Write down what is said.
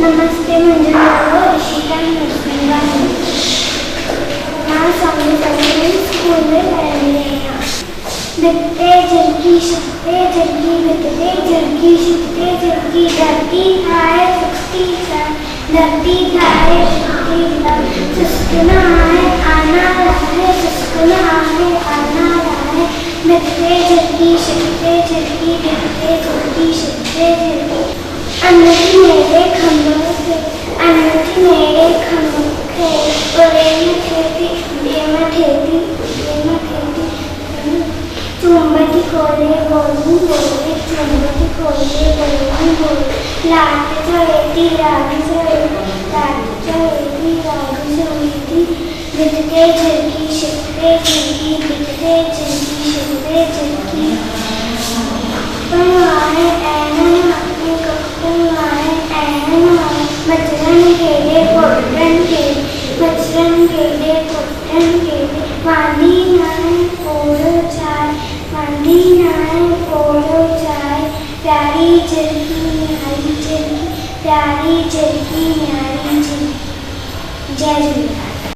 नमस्ते मंजुला ऋषिका नरसिंहानी मैं स्वामी स्कूल में पढ़ रही हूँ। बिकते जरगी शकते जरगी बिकते जरगी शकते जरगी धरती खाए सकती है धरती खाए सकती है सुस्कना है आना रहे सुस्कना है आना रहे बिकते जरगी शकते जरगी बिकते जरगी शकते जरगी अन्नति मेरे खम्भों से अन्नति मेरे खम्भों के बड़े में खेती चुम्बती खोले बोलूं बोले चुम्बती खोले बोलूं बोले लाट चढ़ेती राग चढ़ेती लाट चढ़ेती राग चढ़ेती बिकते जरगी शकते जरगी बिकते जरगी शकते जरगी बनवाए ऐना अपने बनवाए ऐना मचरन केले पोटन के मचरन केले पोटन केले वाली नाय पोड़ो चाय वाली नाय पोड़ो चाय प्यारी जरगी न्यारी जरगी प्यारी जरगी न्यारी जरगी। जय झूलेलाल।